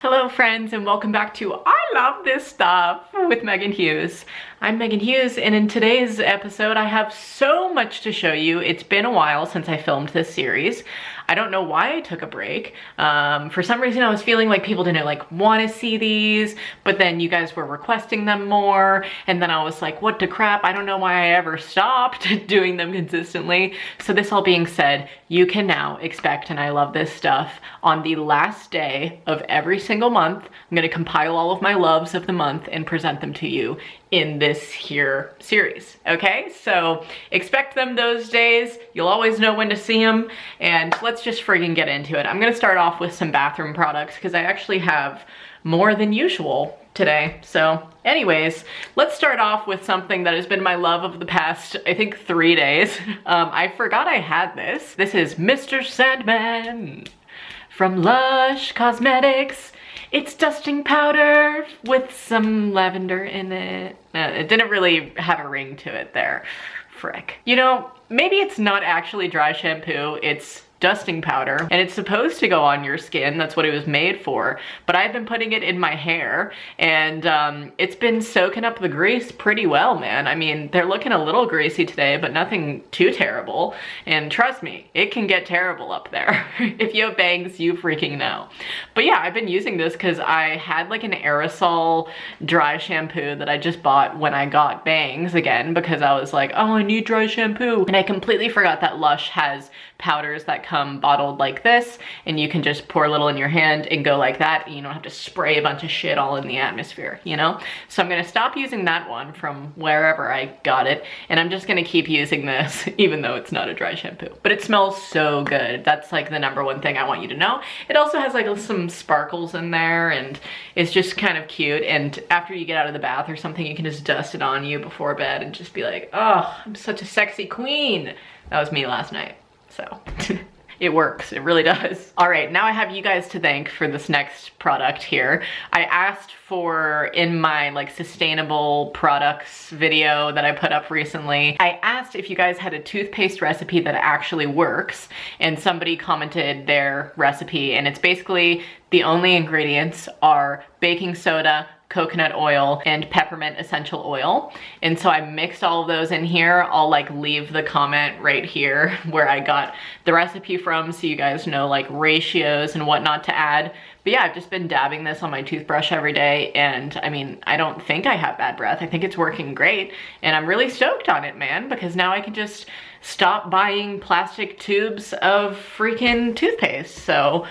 Hello friends, and welcome back to I Love This Stuff with Meghan Hughes. I'm Meghan Hughes, and in today's episode I have so much to show you. It's been a while since I filmed this series. I don't know why I took a break. For some reason I was feeling like people didn't want to see these, but then you guys were requesting them more, and then I was like, what the crap? I don't know why I ever stopped doing them consistently. So this all being said, you can now expect and I Love This Stuff on the last day of every single month. I'm gonna compile all of my loves of the month and present them to you in this here series, okay? So expect them those days. You'll always know when to see them, and let's just friggin' get into it. I'm gonna start off with some bathroom products because I actually have more than usual today. So anyways, let's start off with something that has been my love of the past, I think 3 days. I forgot I had this. This is Mr. Sandman from Lush Cosmetics. It's dusting powder with some lavender in it. It didn't really have a ring to it there. Frick. You know, maybe it's not actually dry shampoo, it's dusting powder, and it's supposed to go on your skin. That's what it was made for. But I've been putting it in my hair, and it's been soaking up the grease pretty well, man. I mean, they're looking a little greasy today, but nothing too terrible. And trust me, it can get terrible up there. If you have bangs, you freaking know. But yeah, I've been using this because I had like an aerosol dry shampoo that I just bought when I got bangs again, because I was like, oh, I need dry shampoo. And I completely forgot that Lush has powders that come bottled like this, and you can just pour a little in your hand and go like that, and you don't have to spray a bunch of shit all in the atmosphere, you know? So I'm gonna stop using that one from wherever I got it, and I'm just gonna keep using this, even though it's not a dry shampoo. But it smells so good. That's like the #1 thing I want you to know. It also has like some sparkles in there, and it's just kind of cute, and after you get out of the bath or something, you can just dust it on you before bed and just be like, oh, I'm such a sexy queen. That was me last night. So it works, it really does. All right, now I have you guys to thank for this next product here. I asked for, in my like sustainable products video that I put up recently, I asked if you guys had a toothpaste recipe that actually works, and somebody commented their recipe, and it's basically the only ingredients are baking soda, coconut oil, and peppermint essential oil. And so I mixed all of those in here. I'll like leave the comment right here where I got the recipe from, so you guys know like ratios and whatnot to add. But yeah, I've just been dabbing this on my toothbrush every day, and I mean, I don't think I have bad breath. I think it's working great, and I'm really stoked on it, man, because now I can just stop buying plastic tubes of freaking toothpaste. So,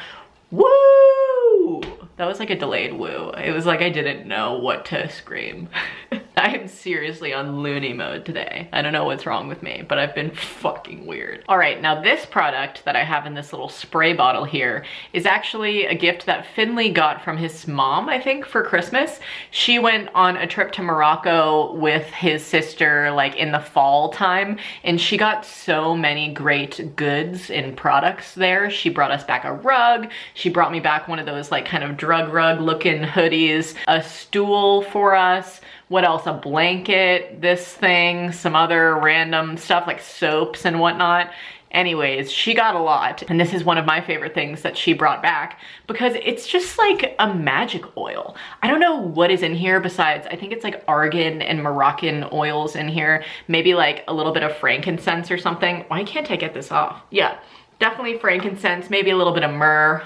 woo! That was like a delayed woo. It was like I didn't know what to scream. I am seriously on loony mode today. I don't know what's wrong with me, but I've been fucking weird. All right, now this product that I have in this little spray bottle here is actually a gift that Finley got from his mom, I think, for Christmas. She went on a trip to Morocco with his sister like in the fall time, and she got so many great goods and products there. She brought us back a rug. She brought me back one of those like kind of drug rug looking hoodies, a stool for us. What else? A blanket, this thing, some other random stuff like soaps and whatnot. Anyways, she got a lot, and this is one of my favorite things that she brought back because it's just like a magic oil. I don't know what is in here besides, I think it's like argan and Moroccan oils in here, maybe like a little bit of frankincense or something. Why can't I get this off? Yeah, definitely frankincense, maybe a little bit of myrrh.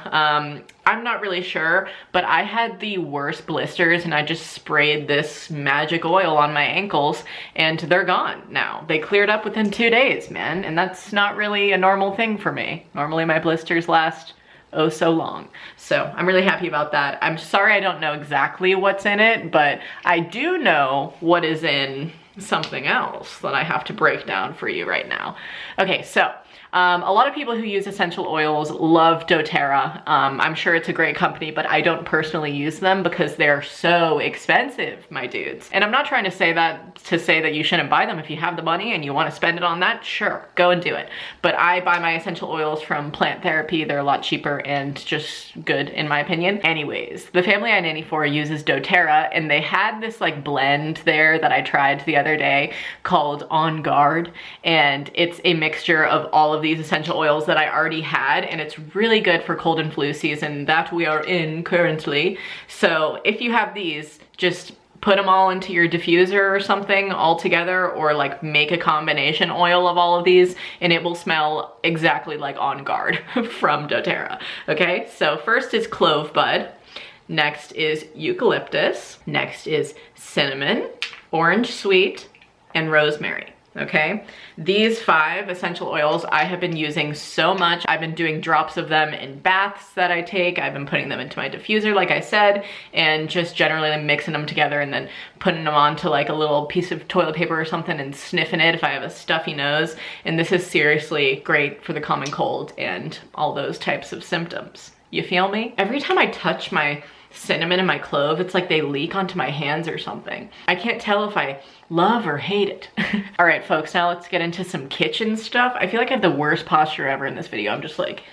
I'm not really sure, but I had the worst blisters, and I just sprayed this magic oil on my ankles, and they're gone now. They cleared up within 2 days, man, and that's not really a normal thing for me. Normally my blisters last oh so long. So I'm really happy about that. I'm sorry I don't know exactly what's in it, but I do know what is in something else that I have to break down for you right now. Okay, so a lot of people who use essential oils love doTERRA. I'm sure it's a great company, but I don't personally use them because they're so expensive, my dudes. And I'm not trying to say that you shouldn't buy them. If you have the money and you want to spend it on that, sure, go and do it. But I buy my essential oils from Plant Therapy. They're a lot cheaper and just good in my opinion. Anyways, the family I nanny for uses doTERRA, and they had this like blend there that I tried the other day called On Guard, and it's a mixture of all all of these essential oils that I already had, and it's really good for cold and flu season that we are in currently. So if you have these, just put them all into your diffuser or something all together, or like make a combination oil of all of these, and it will smell exactly like On Guard from doTERRA. Okay, so first is clove bud, next is eucalyptus, next is cinnamon, orange sweet, and rosemary. Okay, these 5 essential oils I have been using so much. I've been doing drops of them in baths that I take. I've been putting them into my diffuser, like I said, and just generally mixing them together and then putting them onto like a little piece of toilet paper or something and sniffing it if I have a stuffy nose. And this is seriously great for the common cold and all those types of symptoms. You feel me? Every time I touch my cinnamon and my clove, it's like they leak onto my hands or something. I can't tell if I love or hate it. All right, folks, now let's get into some kitchen stuff. I feel like I have the worst posture ever in this video. I'm just like,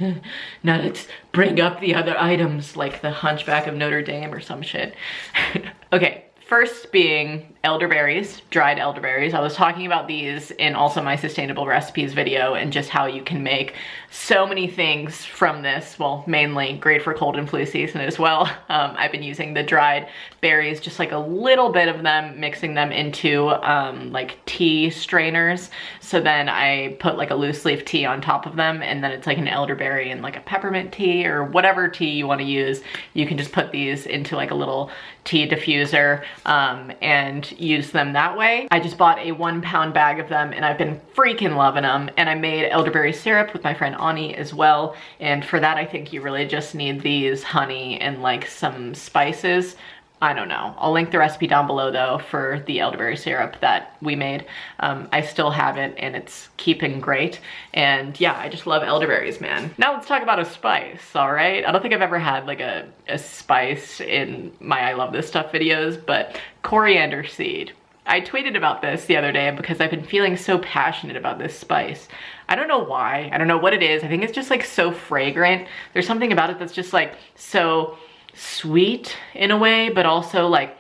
now let's bring up the other items, like the Hunchback of Notre Dame or some shit. Okay, first being elderberries, dried elderberries. I was talking about these in also my sustainable recipes video, and just how you can make so many things from this. Well, mainly great for cold and flu season as well. I've been using the dried berries, just like a little bit of them, mixing them into like tea strainers. So then I put like a loose leaf tea on top of them, and then it's like an elderberry and like a peppermint tea or whatever tea you want to use. You can just put these into like a little tea diffuser and use them that way. I just bought a 1 pound bag of them, and I've been freaking loving them. And I made elderberry syrup with my friend Ani as well. And for that, I think you really just need these, honey, and like some spices. I don't know. I'll link the recipe down below though for the elderberry syrup that we made. I still have it and it's keeping great. And yeah, I just love elderberries, man. Now let's talk about a spice, all right? I don't think I've ever had like a spice in my I love this stuff videos, but coriander seed. I tweeted about this the other day because I've been feeling so passionate about this spice. I don't know why. I don't know what it is. I think it's just like so fragrant. There's something about it that's just like so sweet in a way, but also like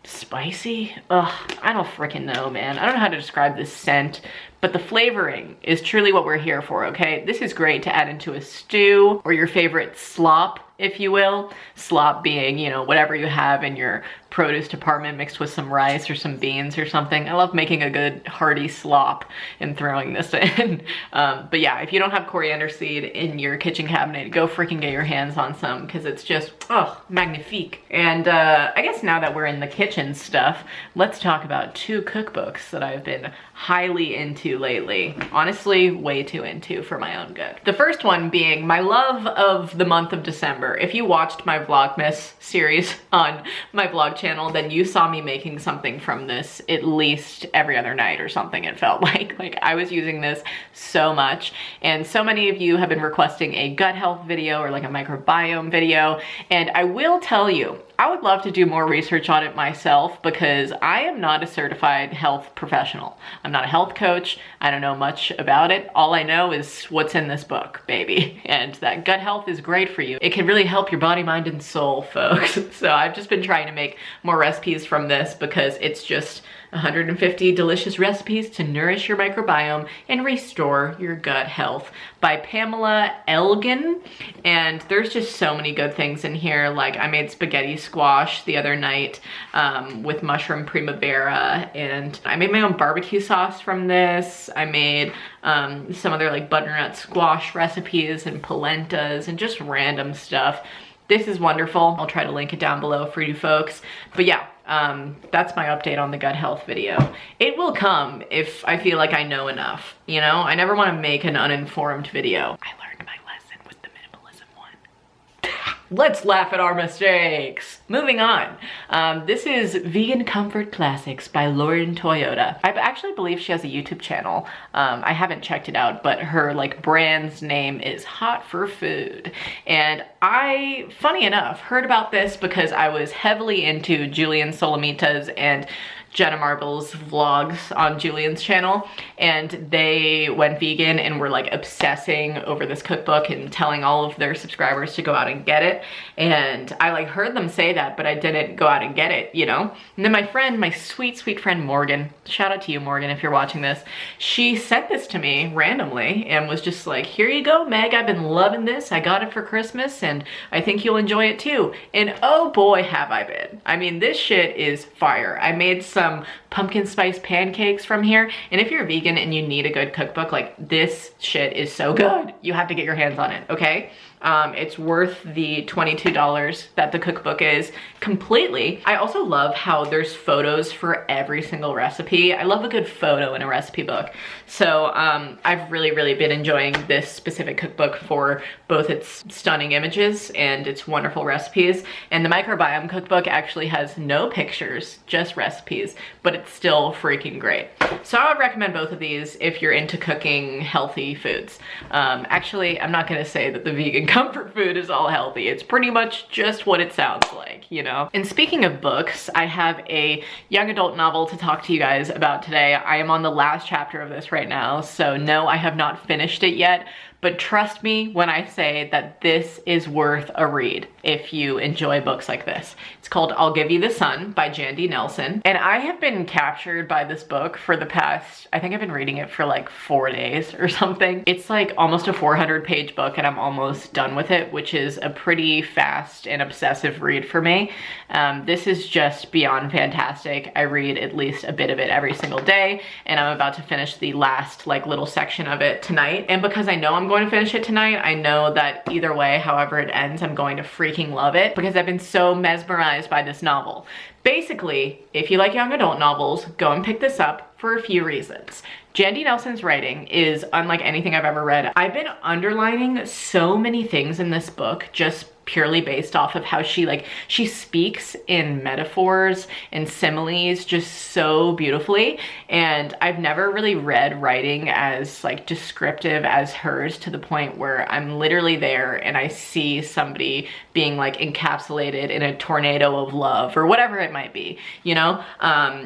spicy. Ugh, I don't freaking know, man. I don't know how to describe this scent, but the flavoring is truly what we're here for, okay? This is great to add into a stew or your favorite slop, if you will. Slop being, you know, whatever you have in your produce department mixed with some rice or some beans or something. I love making a good hearty slop and throwing this in. But yeah, if you don't have coriander seed in your kitchen cabinet, go freaking get your hands on some, because it's just, oh, magnifique. And I guess now that we're in the kitchen stuff, let's talk about 2 cookbooks that I've been highly into lately. Honestly, way too into for my own good. The first one being my love of the month of December. If you watched my Vlogmas series on my vlog channel, then you saw me making something from this at least every other night or something, it felt like. Like I was using this so much, and so many of you have been requesting a gut health video or like a microbiome video, and I will tell you, I would love to do more research on it myself, because I am not a certified health professional. I'm not a health coach. I don't know much about it. All I know is what's in this book, baby. And that gut health is great for you. It can really help your body, mind, and soul, folks. So I've just been trying to make more recipes from this, because it's just 150 delicious recipes to nourish your microbiome and restore your gut health, by Pamela Elgin. And there's just so many good things in here. Like I made spaghetti squash the other night with mushroom primavera, and I made my own barbecue sauce from this. I made some other like butternut squash recipes and polentas and just random stuff. This is wonderful. I'll try to link it down below for you folks. But yeah, that's my update on the gut health video. It will come if I feel like I know enough, you know? I never want to make an uninformed video. I learned my lesson with the minimalism one. Let's laugh at our mistakes. Moving on. This is Vegan Comfort Classics by Lauren Toyota. I actually believe she has a YouTube channel. I haven't checked it out, but her like brand's name is Hot for Food. And I, funny enough, heard about this because I was heavily into Julian Solomita's and Jenna Marbles vlogs on Julian's channel, and they went vegan and were like obsessing over this cookbook and telling all of their subscribers to go out and get it. And I like heard them say that, but I didn't go out and get it, you know? And then my friend, my sweet, sweet friend Morgan, shout out to you, Morgan, if you're watching this, she sent this to me randomly and was just like, here you go, Meg, I've been loving this. I got it for Christmas and I think you'll enjoy it too. And oh boy, have I been. I mean, this shit is fire. I made some pumpkin spice pancakes from here. And if you're vegan and you need a good cookbook, like this shit is so good. You have to get your hands on it, okay? It's worth the $22 that the cookbook is completely. I also love how there's photos for every single recipe. I love a good photo in a recipe book. So I've really been enjoying this specific cookbook for both its stunning images and its wonderful recipes. And the microbiome cookbook actually has no pictures, just recipes, but it's still freaking great. So I would recommend both of these if you're into cooking healthy foods. Actually, I'm not gonna say that the vegan comfort food is all healthy. It's pretty much just what it sounds like, you know? And speaking of books, I have a young adult novel to talk to you guys about today. I am on the last chapter of this right now, so no, I have not finished it yet, but trust me when I say that this is worth a read if you enjoy books like this. It's called I'll Give You the Sun by Jandy Nelson. And I have been captured by this book for the past, I think I've been reading it for like 4 days or something. It's like almost a 400-page book and I'm almost done with it, which is a pretty fast and obsessive read for me. This is just beyond fantastic. I read at least a bit of it every single day, and I'm about to finish the last like little section of it tonight. And because I know I'm going to finish it tonight, I know that either way, however it ends, I'm going to freaking love it because I've been so mesmerized by this novel. Basically, if you like young adult novels, go and pick this up for a few reasons. Jandy Nelson's writing is unlike anything I've ever read. I've been underlining so many things in this book just purely based off of how she speaks in metaphors and similes just so beautifully. And I've never really read writing as like descriptive as hers, to the point where I'm literally there and I see somebody being like encapsulated in a tornado of love or whatever it might be, you know?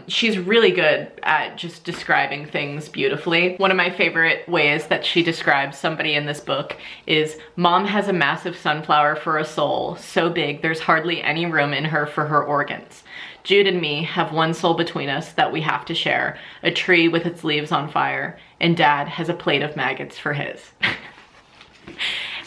She's really good at just describing things beautifully. One of my favorite ways that she describes somebody in this book is, Mom has a massive sunflower for a soul, so big there's hardly any room in her for her organs. Jude and me have one soul between us that we have to share, a tree with its leaves on fire, and Dad has a plate of maggots for his.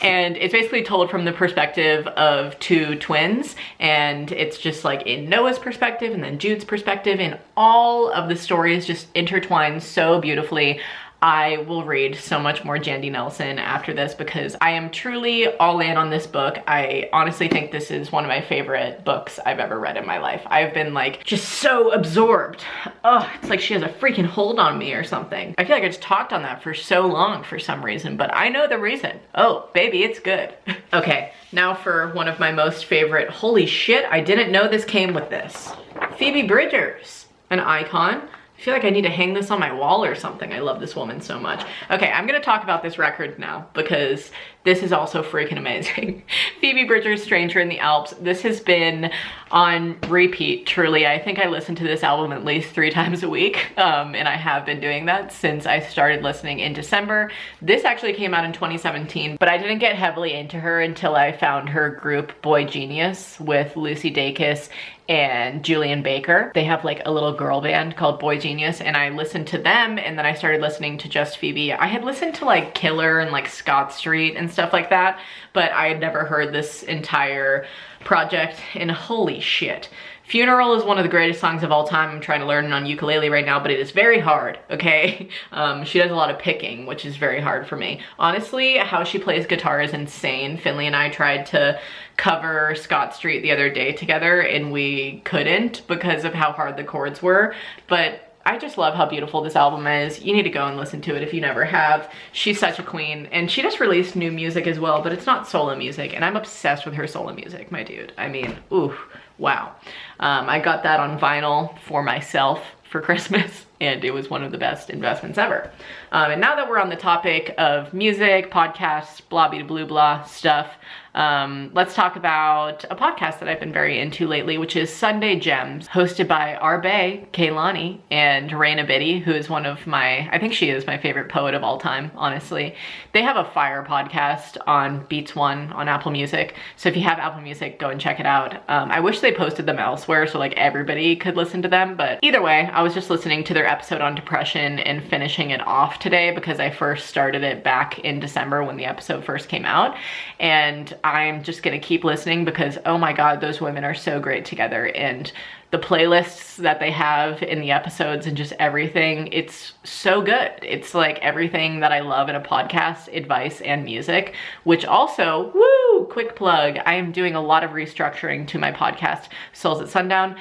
And it's basically told from the perspective of two twins, and it's just like in Noah's perspective and then Jude's perspective, and all of the stories just intertwine so beautifully. I will read so much more Jandy Nelson after this because I am truly all in on this book. I honestly think this is one of my favorite books I've ever read in my life. I've been like just so absorbed. Oh, it's like she has a freaking hold on me or something. I feel like I just talked on that for so long for some reason, but I know the reason. Oh, baby, it's good. Okay, now for one of my most favorite, holy shit, I didn't know this came with this. Phoebe Bridgers, an icon. I feel like I need to hang this on my wall or something. I love this woman so much. Okay, I'm gonna talk about this record now because this is also freaking amazing. Phoebe Bridgers' Stranger in the Alps. This has been on repeat, truly. I think I listen to this album at least 3 times a week, and I have been doing that since I started listening in December. This actually came out in 2017, but I didn't get heavily into her until I found her group Boy Genius with Lucy Dacus and Julian Baker. They have like a little girl band called Boy Genius, and I listened to them, and then I started listening to just Phoebe. I had listened to like Killer and like Scott Street and stuff like that, but I had never heard this entire project, and holy shit. Funeral is one of the greatest songs of all time. I'm trying to learn it on ukulele right now, but it is very hard, okay? She does a lot of picking, which is very hard for me. Honestly, how she plays guitar is insane. Finley and I tried to cover Scott Street the other day together, and we couldn't because of how hard the chords were, but I just love how beautiful this album is. You need to go and listen to it if you never have. She's such a queen, and she just released new music as well, but it's not solo music, and I'm obsessed with her solo music, my dude. I mean, ooh, wow. I got that on vinyl for myself for Christmas. and it was one of the best investments ever. And now that we're on the topic of music, podcasts, blah blah blah blah stuff, let's talk about a podcast that I've been very into lately, which is Sunday Gems, hosted by our bae, Kaylani, and Raina Biddy, who is one of my, I think she is my favorite poet of all time, honestly. They have a fire podcast on Beats One on Apple Music, so if you have Apple Music, go and check it out. I wish they posted them elsewhere so like everybody could listen to them, but either way, I was just listening to their episode on depression and finishing it off today because I first started it back in December when the episode first came out, and I'm just gonna keep listening because, oh my god, those women are so great together, and the playlists that they have in the episodes and just everything, it's so good. It's like everything that I love in a podcast, advice and music, which also, woo, quick plug, I am doing a lot of restructuring to my podcast, Souls at Sundown.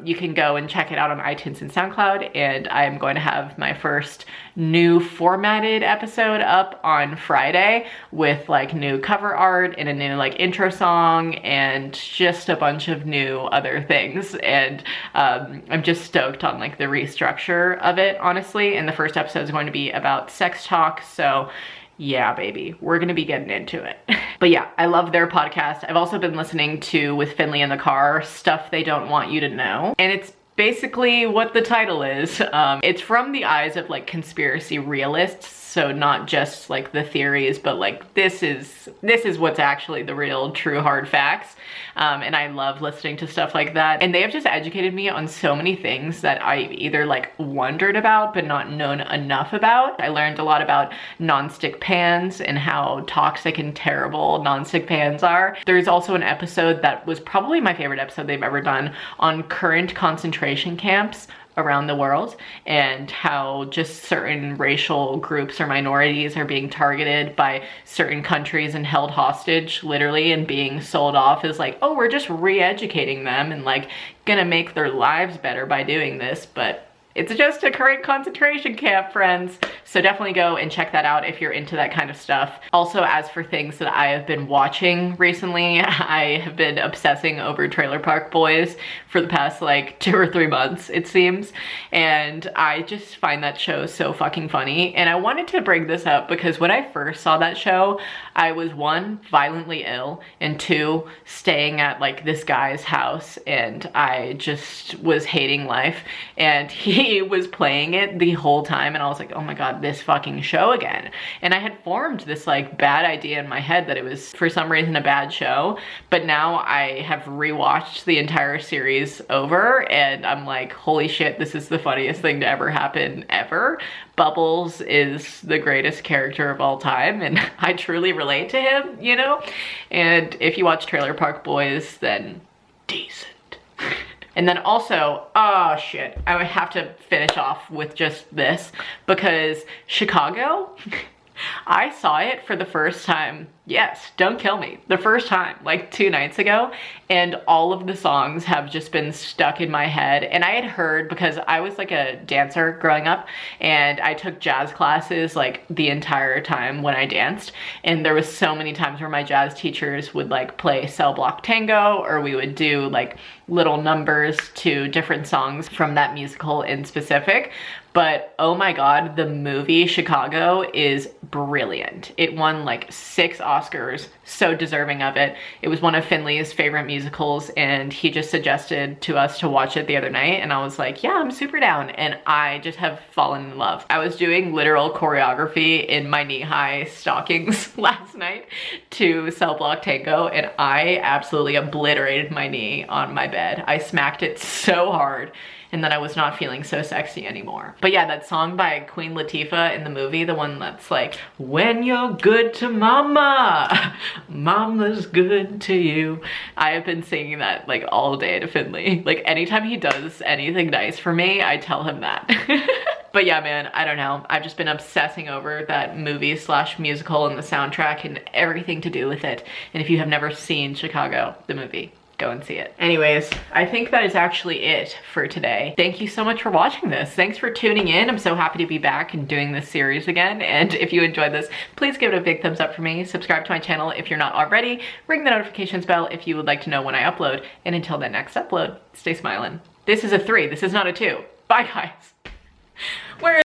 You can go and check it out on iTunes and SoundCloud, and I'm going to have my first new formatted episode up on Friday with like new cover art and a new like intro song and just a bunch of new other things. And I'm just stoked on like the restructure of it, honestly. And the first episode is going to be about sex talk, so yeah, baby, we're gonna be getting into it. But yeah, I love their podcast. I've also been listening to, with Finley in the Car, Stuff They Don't Want You to Know, and it's basically what the title is. It's from the eyes of like conspiracy realists, so not just like the theories, but like this is what's actually the real true hard facts. And I love listening to stuff like that, and they have just educated me on so many things that I either like wondered about but not known enough about. I learned a lot about nonstick pans and how toxic and terrible nonstick pans are. There's also an episode that was probably my favorite episode they've ever done on current concentration camps around the world and how just certain racial groups or minorities are being targeted by certain countries and held hostage, literally, and being sold off as like, oh, we're just re-educating them and like gonna make their lives better by doing this, but it's just a current concentration camp, friends. So definitely go and check that out if you're into that kind of stuff. Also, as for things that I have been watching recently, I have been obsessing over Trailer Park Boys for the past like 2 or 3 months, it seems. And I just find that show so fucking funny. And I wanted to bring this up because when I first saw that show, I was 1, violently ill, and 2, staying at like this guy's house, and I just was hating life. And he was playing it the whole time, and I was like, oh my god, this fucking show again. And I had formed this like bad idea in my head that it was for some reason a bad show, but now I have rewatched the entire series over and I'm like, holy shit, this is the funniest thing to ever happen ever. Bubbles is the greatest character of all time, and I truly relate to him, you know? And if you watch Trailer Park Boys, then decent. And then also, oh shit, I would have to finish off with just this because Chicago, I saw it for the first time, yes, don't kill me, the first time, like 2 nights ago, and all of the songs have just been stuck in my head. And I had heard, because I was like a dancer growing up, and I took jazz classes like the entire time when I danced, and there was so many times where my jazz teachers would like play Cell Block Tango, or we would do like little numbers to different songs from that musical in specific. But oh my god, the movie Chicago is brilliant. It won like 6 Oscars, so deserving of it. It was one of Finley's favorite musicals, and he just suggested to us to watch it the other night, and I was like, yeah, I'm super down, and I just have fallen in love. I was doing literal choreography in my knee-high stockings last night to Cell Block Tango, and I absolutely obliterated my knee on my bed. I smacked it so hard, and then I was not feeling so sexy anymore. But yeah, that song by Queen Latifah in the movie, the one that's like, when you're good to mama, mama's good to you. I have been singing that like all day to Finley. Like anytime he does anything nice for me, I tell him that. But yeah, man, I don't know. I've just been obsessing over that movie slash musical and the soundtrack and everything to do with it. And if you have never seen Chicago, the movie, go and see it. Anyways, I think that is actually it for today. Thank you so much for watching this. Thanks for tuning in. I'm so happy to be back and doing this series again. And if you enjoyed this, please give it a big thumbs up for me. Subscribe to my channel if you're not already. Ring the notifications bell if you would like to know when I upload. And until the next upload, stay smiling. This is a 3. This is not a 2. Bye, guys. Where